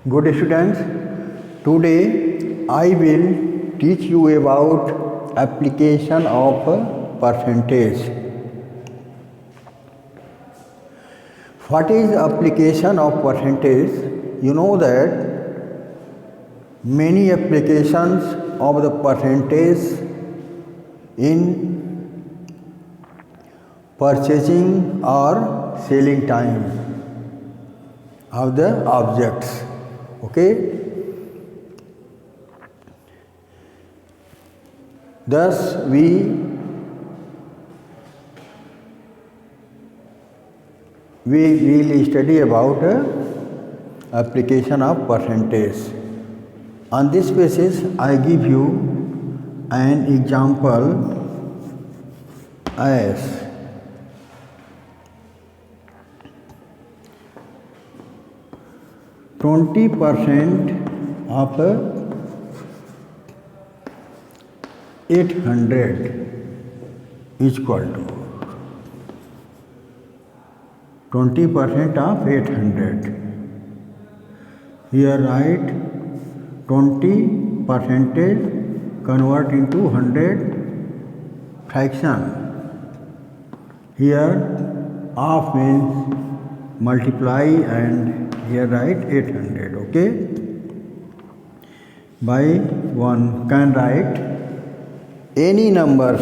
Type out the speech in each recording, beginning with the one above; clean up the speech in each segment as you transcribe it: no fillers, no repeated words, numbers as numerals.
Good students, today I will teach you about application of percentage. What is application of percentage? You know that many applications of the percentage in purchasing or selling time of the objects. Okay. Thus we will study about application of percentage. On this basis, I give you an example as 20% of 800 is equal to 20% of 800. Here write 20 percentage convert into 100 fraction. Here half means multiply and here write 800. Okay. By one can write any numbers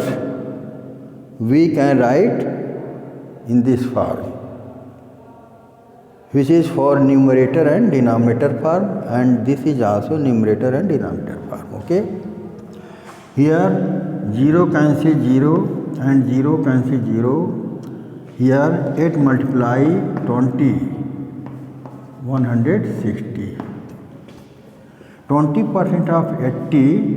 we can write in this form, which is for numerator and denominator form, and this is also numerator and denominator form. Okay. Here 0 cancel 0 and 0 cancel 0. Here 8 multiply 20, 160. 20% of 80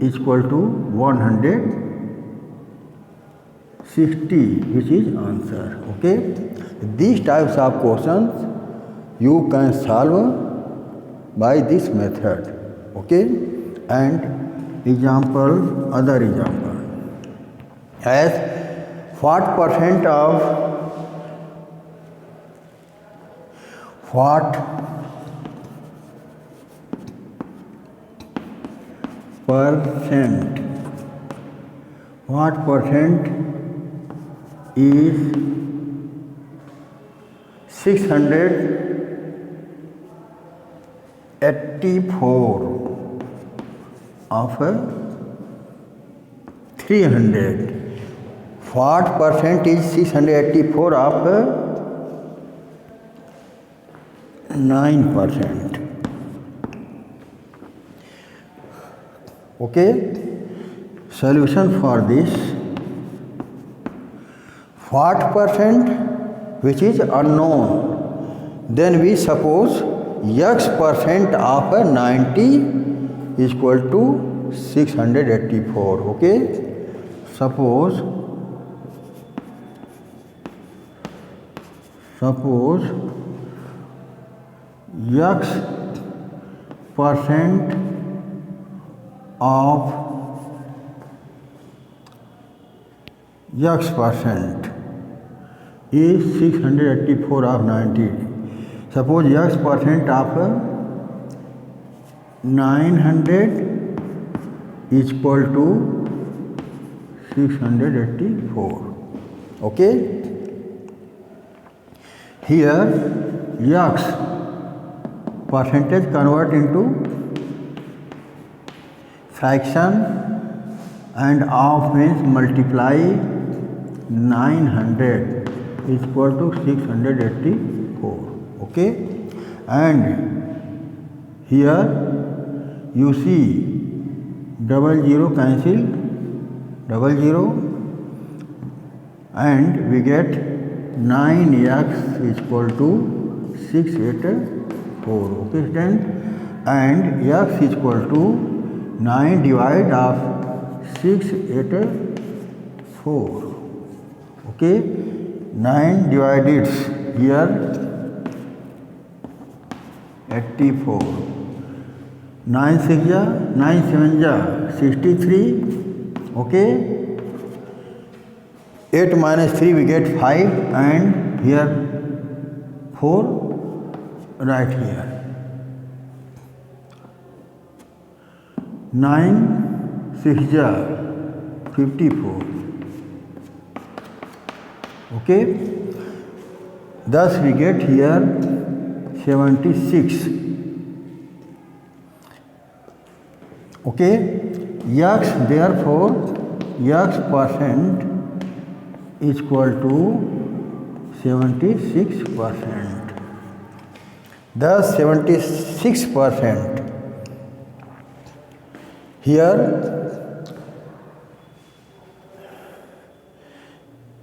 is equal to 160, which is answer. Okay. These types of questions you can solve by this method. Okay. And example, other example, as what percent of what percent is 684 of 300. What percent is 684 of 9%? Okay. Solution for this: what percent which is unknown, then we suppose x percent of 90 is equal to 684. Okay. Suppose x percent of x percent is 684 of 90. Suppose x percent of 900 is equal to 684. Okay. Here x percentage convert into fraction and half means multiply 900 is equal to 684. Okay. And here you see double zero cancel double zero and we get 9x is equal to 684. Okay, then and x is equal to 9 divided of 684. Okay, 9 divided here 84. 9 6 ja 9 7 ja 63. Okay. 8 minus 3 we get 5 and here 4 right here. 9 6 54. Okay. Thus we get here 76. Okay. X, therefore X percent is equal to 76%. Thus 76%. Here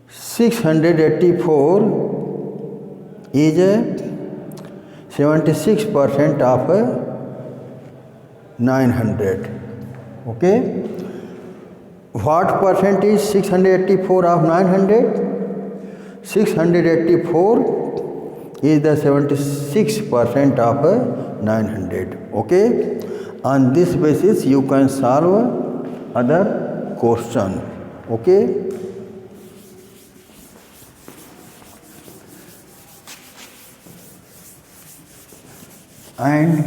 684 is 76% of 900. Okay. What percent is 684 of 900? 684 is the 76% of 900. Okay. On this basis you can solve other question. Okay. And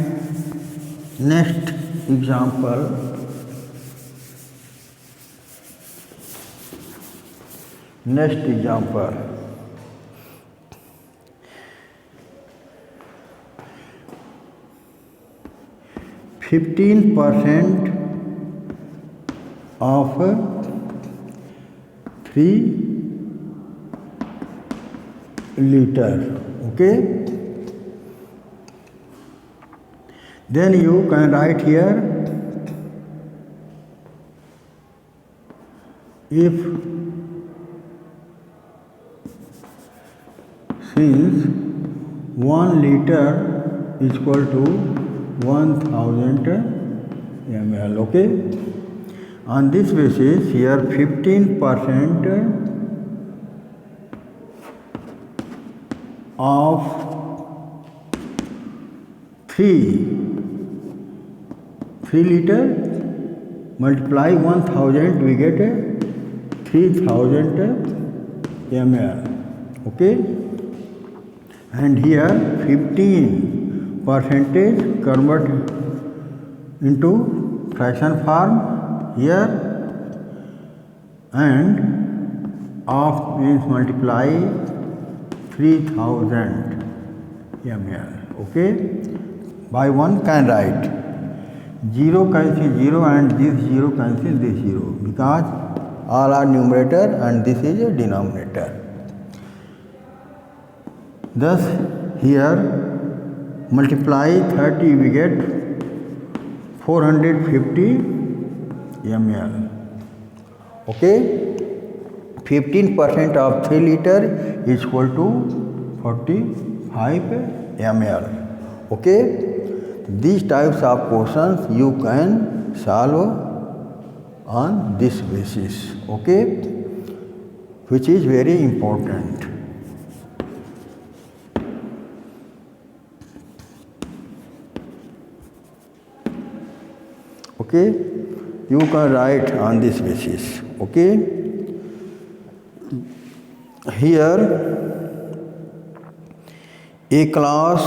next example, next example, 15% of 3 liter. Okay. Then you can write here, if since 1 liter is equal to 1000 ml. Okay. On this basis here 15% of 3 liter multiply 1000 we get 3000 ml. Okay. And here 15 percentage convert into fraction form here, and of means multiply 3000 ml. Okay. By one can write 0 cancel 0 and this 0 cancel this 0, because all are numerator and this is a denominator. Thus here multiply 30 we get 450 ml. Okay. 15% of 3 liter is equal to 45 ml. Okay. These types of questions you can solve on this basis. Okay. Which is very important. Okay. You can write on this basis. Okay. Here a class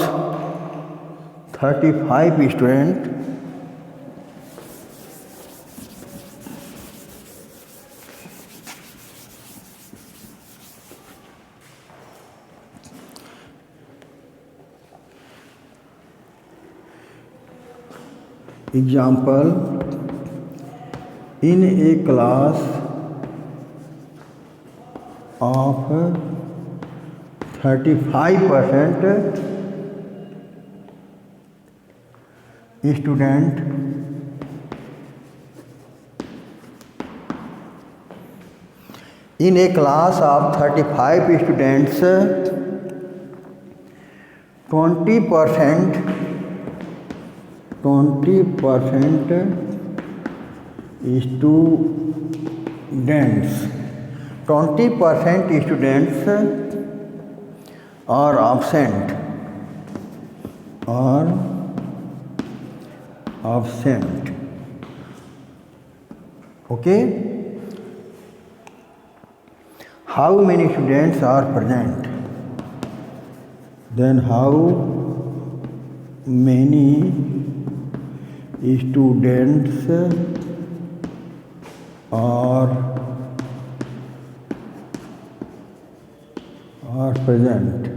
35 student example, in a class of 35% student in a class of 35 students 20% students are absent. Okay. How many students are present? Then how many students are present.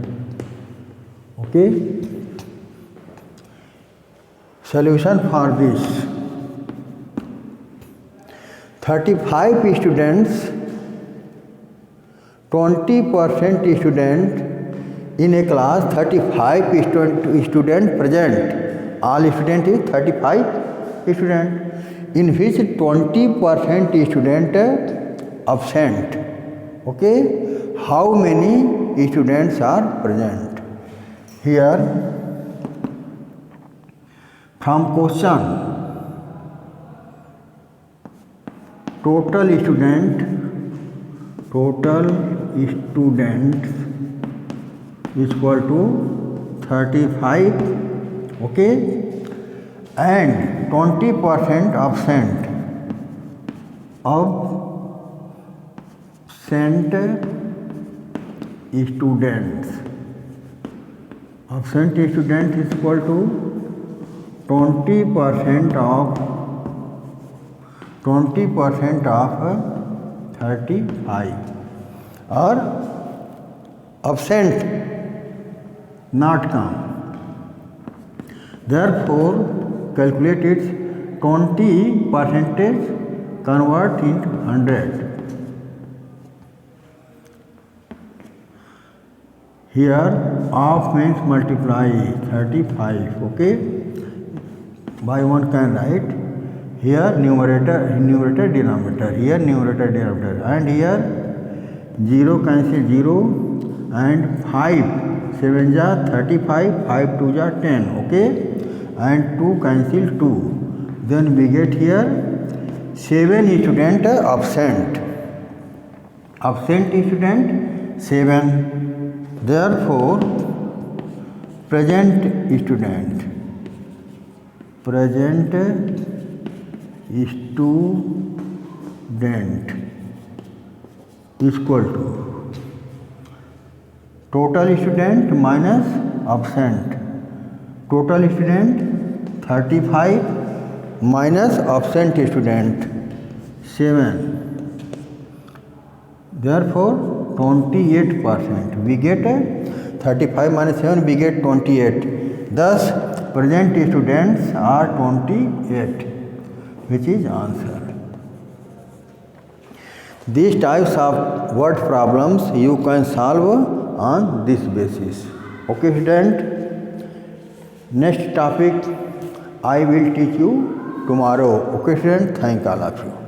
Okay. Solution for this: 35 students, 20% student in a class, 35 student present. All student is 35 student, in which 20% student absent. Okay. How many students are present? Here, from question, total students is equal to 35, okay, and 20% absent students. Absent student is equal to 20% of 35, or absent not come. Therefore, calculate its 20% convert into 100. Here half means multiply 35, okay. By one can write here numerator denominator, here numerator denominator, and here 0 cancel 0, and 5 7 ja 35, 5 2 ja 10, okay, and 2 cancel 2. Then we get here 7 student absent student 7. Therefore, present student is equal to total student minus absent. Total student 35 minus absent student 7. Therefore, 28%. We get 35 minus 7, we get 28. Thus, present students are 28, which is answer. These types of word problems you can solve on this basis. Okay, student. Next topic I will teach you tomorrow. Okay, student. Thank all of you.